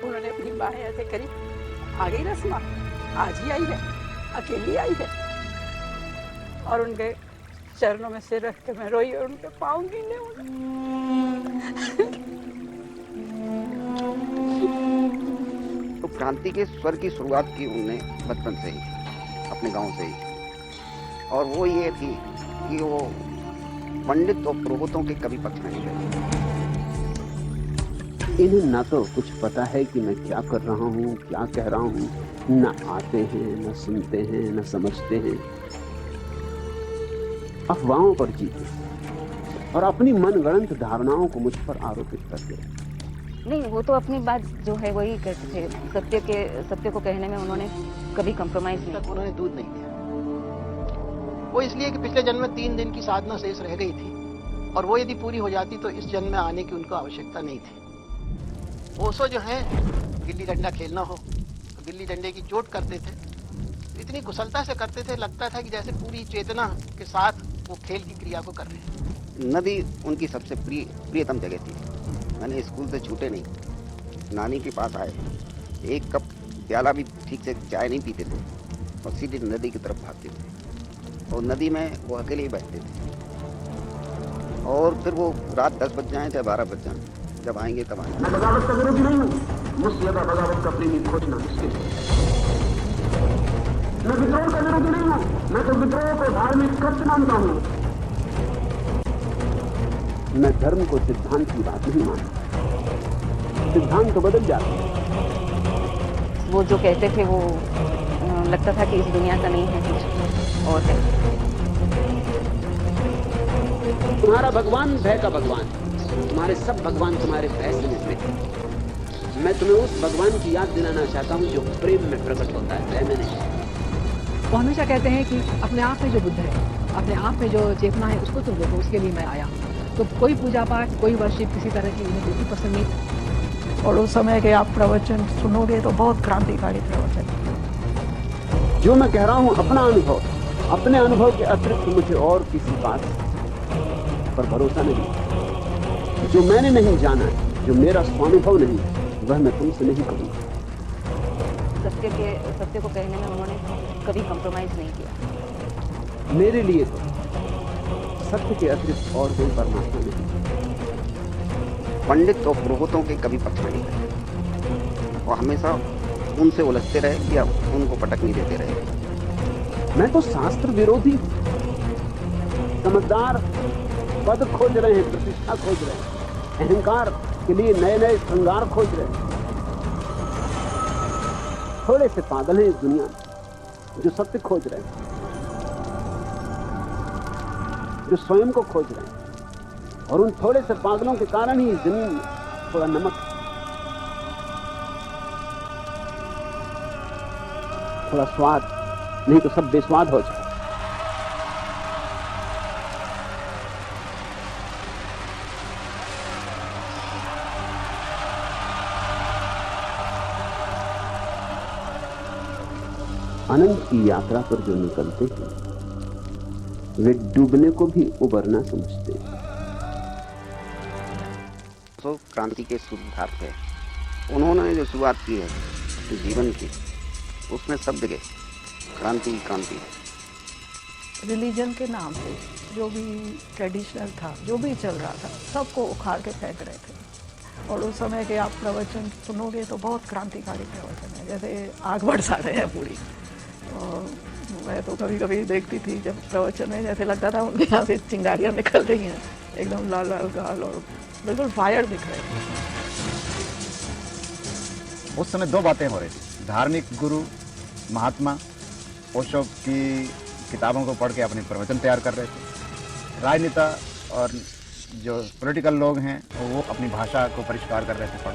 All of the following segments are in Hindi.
उन्होंने अपनी बाहें ऐसे करी, आ गई रस्मा, आज ही आई है, अकेली आई है। और उनके चरणों में सिर रख के मैं रोई और उनके पाँव गीले हो गए। तो क्रांति के स्वर की शुरुआत की उनने बचपन से ही, अपने गांव से ही। और वो ये थी कि वो पंडित और पुरोहितों के कभी पक्ष नहीं गए। इन्हें ना तो कुछ पता है कि मैं क्या कर रहा हूँ, क्या कह रहा हूँ, न आते हैं, न सुनते हैं, न समझते हैं। अफवाहों पर जीते और अपनी मनगढ़ंत धारणाओं को मुझ पर आरोपित करते हैं। नहीं, वो तो अपनी बात जो है वही कहते थे। सत्य को कहने में उन्होंने कभी कंप्रोमाइज नहीं। तक उन्होंने दूध नहीं दिया। वो इसलिए कि पिछले जन्म में 3 दिन की साधना शेष रह गई थी और वो यदि पूरी हो जाती तो इस जन्म में आने की उनको आवश्यकता नहीं थी। ओशो जो है, गिल्ली डंडा खेलना हो तो गिल्ली डंडे की चोट करते थे, इतनी कुशलता से करते थे, लगता था कि जैसे पूरी चेतना के साथ वो खेल की क्रिया को कर रहे हैं। नदी उनकी सबसे प्रियतम जगह थी। मैंने स्कूल से छूटे नहीं, नानी के पास आए, एक कप प्याला भी ठीक से चाय नहीं पीते थे और सीधे नदी की तरफ भागते थे। और नदी में वो अकेले ही बैठते थे और फिर वो रात 10 बज जाए चाहे 12 बज जाए, जब आएंगे तब आएंगे। मैं बगावत का विरोधी नहीं हूँ, मुझसे ज्यादा बगावत का प्रेमी खोजना मुश्किल है। मैं विद्रोह का विरोधी नहीं हूँ, मैं तो विद्रोह को धार्मिक कृत्य मानता हूँ। मैं धर्म को सिद्धांत की बात नहीं मानता, सिद्धांत तो बदल जाते हैं। वो जो कहते थे वो लगता था कि इस दुनिया का नहीं है, कुछ और है। तुम्हारा भगवान भय का भगवान, तुम्हारे सब भगवान तुम्हारे भय से निकले। मैं तुम्हें उस भगवान की याद दिलाना चाहता हूँ जो प्रेम में प्रकट होता है, भय में नहीं। वो हमेशा कहते हैं कि अपने आप में जो बुद्ध है, अपने आप में जो चेतना है, उसको तुम देखो, उसके लिए मैं आया हूँ। तो कोई पूजा पाठ, कोई वर्शिप, किसी तरह की उन्हें बिल्कुल पसंद नहीं। और उस समय के आप प्रवचन सुनोगे तो बहुत क्रांतिकारी प्रवचन। जो मैं कह रहा हूँ अपना अनुभव, अपने अनुभव के अतिरिक्त मुझे और किसी बात पर भरोसा नहीं। जो मैंने नहीं जाना, जो मेरा स्वानुभव नहीं, वह मैं तुमसे नहीं कहूँगा। सत्य को कहने में उन्होंने कभी कंप्रोमाइज नहीं किया। मेरे लिए तो सत्य के अतिरिक्त और कोई परमात्मा नहीं। पंडित और पुरोहितों के कभी पक्ष नहीं रहे और हमेशा उनसे उलझते रहे या उनको पटक नहीं देते रहे। मैं तो शास्त्र विरोधी, समझदार पद खोज रहे हैं, प्रतिष्ठा खोज रहे हैं, अहंकार के लिए नए नए श्रृंगार खोज रहे हैं। थोड़े से पागल हैं इस दुनिया में जो सत्य खोज रहे हैं, जो स्वयं को खोज रहे हैं। और उन थोड़े से पागलों के कारण ही इस जमीन में थोड़ा नमक, थोड़ा स्वाद, नहीं तो सब बेस्वाद हो जाए। अनंत की यात्रा पर जो निकलते हैं वे डूबने को भी उबरना समझते हैं। तो क्रांति के शुद्धार्थ है, उन्होंने जो शुरुआत की है अपने जीवन की, उसमें सब जगह क्रांति क्रांति है। रिलीजन के नाम पे जो भी ट्रेडिशनल था, जो भी चल रहा था, सबको उखाड़ के फेंक रहे थे। और उस समय के आप प्रवचन सुनोगे तो बहुत क्रांतिकारी प्रवचन है, जैसे आग बरसा रहे हैं पूरी। और मैं तो कभी कभी देखती थी जब प्रवचन में, जैसे लगता था उनके यहाँ से चिंगारियाँ निकल रही हैं, एकदम लाल लाल गाल और बिल्कुल फायर दिख रहे थे। उस समय 2 बातें हो रही थी। धार्मिक गुरु महात्मा ओशो की किताबों को पढ़ के अपने प्रवचन तैयार कर रहे थे। राजनेता और जो पॉलिटिकल लोग हैं वो अपनी भाषा को परिष्कार कर रहे थे पढ़।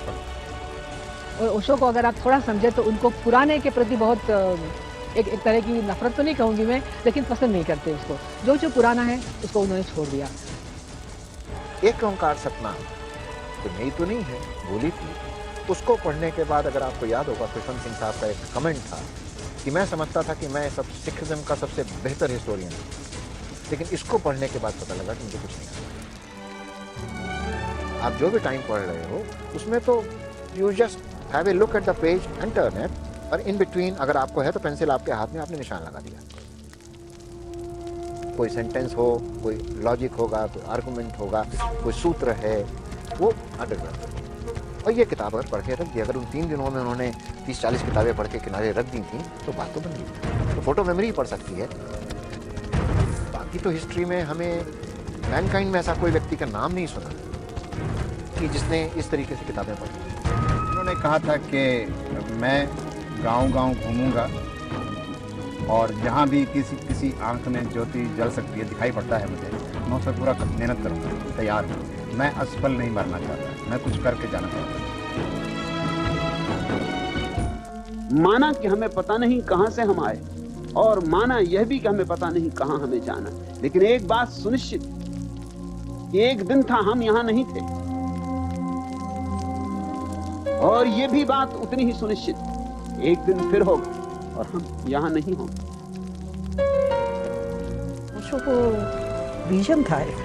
और ओशो को अगर आप थोड़ा समझे तो उनको पुराने के प्रति बहुत एक तरह की नफरत तो नहीं कहूँगी मैं, लेकिन पसंद नहीं करते उसको। जो पुराना है उसको उन्होंने छोड़ दिया। एक ओंकार सतना तो नई तो नहीं है, बोली थी। उसको पढ़ने के बाद अगर आपको याद होगा खुशवंत सिंह साहब का एक कमेंट था कि मैं समझता था कि मैं सब सिखिज्म का सबसे बेहतर हिस्टोरियन हूँ, लेकिन इसको पढ़ने के बाद पता लगा कि मुझे कुछ नहीं आता। आप जो भी टाइम पढ़ रहे हो उसमें तो you just have a look at the page and turn it, और इन बिटवीन अगर आपको है तो पेंसिल आपके हाथ में, आपने निशान लगा दिया। कोई सेंटेंस हो, कोई लॉजिक होगा, कोई आर्गुमेंट होगा, कोई सूत्र है, वो अंडरग्राउंड। और ये किताब अगर पढ़ के रख दी, अगर उन 3 दिनों में उन्होंने 30-40 किताबें पढ़ के किनारे रख दी थी तो बात तो बन गई। तो फोटो मेमोरी पढ़ सकती है। बाकी तो हिस्ट्री में हमें मैनकाइंड में ऐसा कोई व्यक्ति का नाम नहीं सुना कि जिसने इस तरीके से किताबें पढ़ी। उन्होंने कहा था कि मैं गांव-गांव घूमूंगा और जहां भी किसी आंख में ज्योति जल सकती है, दिखाई पड़ता है मुझे, मैं उस पर पूरा मेहनत करूंगा, तैयार हूँ। मैं असफल नहीं मरना चाहता, मैं कुछ करके जाना चाहता। माना कि हमें पता नहीं कहां से हम आए, और माना यह भी कि हमें पता नहीं कहां हमें जाना, लेकिन एक बात सुनिश्चित कि एक दिन था हम यहां नहीं थे, और यह भी बात उतनी ही सुनिश्चित एक दिन फिर होगा और हम यहां नहीं होंगे। ओशो को विजन था एक,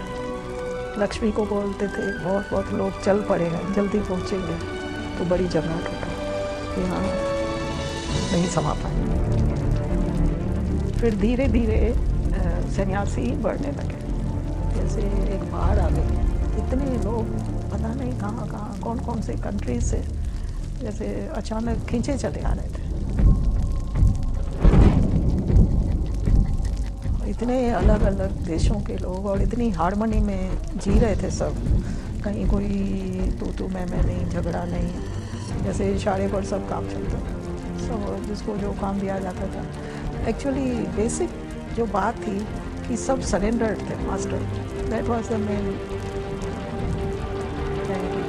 लक्ष्मी को बोलते थे बहुत लोग चल पड़े हैं, जल्दी पहुंचेंगे तो बड़ी जमात होता, यहाँ नहीं समा पाए। फिर धीरे धीरे सन्यासी बढ़ने लगे, जैसे एक बाढ़ आ गई, इतने लोग पता नहीं कहाँ कौन से कंट्री से जैसे अचानक खींचे चले आ रहे थे। इतने अलग अलग देशों के लोग और इतनी हार्मनी में जी रहे थे सब, कहीं कोई तू मैं नहीं, झगड़ा नहीं, जैसे इशारे पर सब काम चलता था, सब जिसको जो काम दिया जाता था। एक्चुअली बेसिक जो बात थी कि सब सरेंडर्ड थे master, that was the main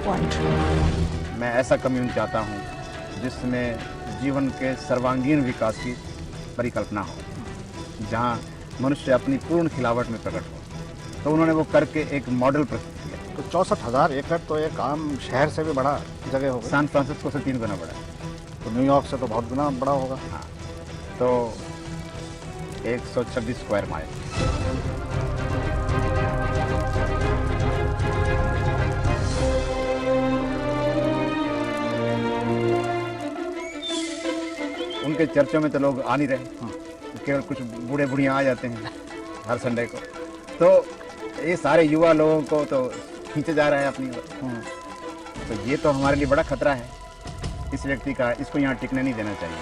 point. मैं ऐसा कम्यून चाहता हूँ जिसमें जीवन के सर्वांगीण विकास की परिकल्पना हो, जहाँ मनुष्य अपनी पूर्ण खिलावट में प्रकट हो। तो उन्होंने वो करके एक मॉडल प्रस्तुत किया। तो 64,000 एकड़ तो एक आम शहर से भी बड़ा जगह होगा। सैन फ्रांसिस्को से 3 गुना बड़ा है। तो न्यूयॉर्क से तो बहुत गुना बड़ा होगा। हाँ, तो 126 स्क्वायर माइल। उनके चर्चों में तो लोग आ नहीं रहे, केवल कुछ बूढ़े बुढ़ियाँ आ जाते हैं हर संडे को। तो ये सारे युवा लोगों को तो खींचे जा रहा है अपनी ओर। तो ये तो हमारे लिए बड़ा खतरा है इस व्यक्ति का, इसको यहाँ टिकने नहीं देना चाहिए।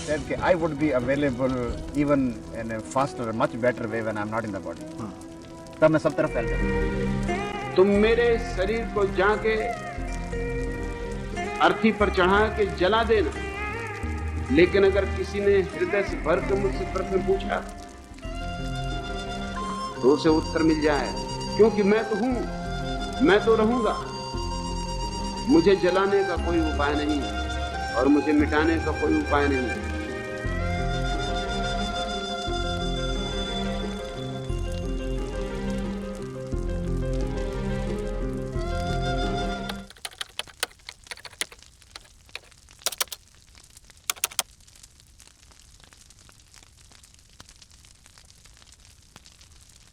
Said कि I would be available even in a faster, much better way when I'm not in the body। तब मैं सब तरफ फैल जाऊँ। तुम मेरे शरीर को जाके अर्थी पर चढ़ा के जला देना, लेकिन अगर किसी ने हृदय से भर के मुझसे प्रश्न पूछा तो उसे उत्तर मिल जाए, क्योंकि मैं तो हूं, मैं तो रहूंगा। मुझे जलाने का कोई उपाय नहीं और मुझे मिटाने का कोई उपाय नहीं।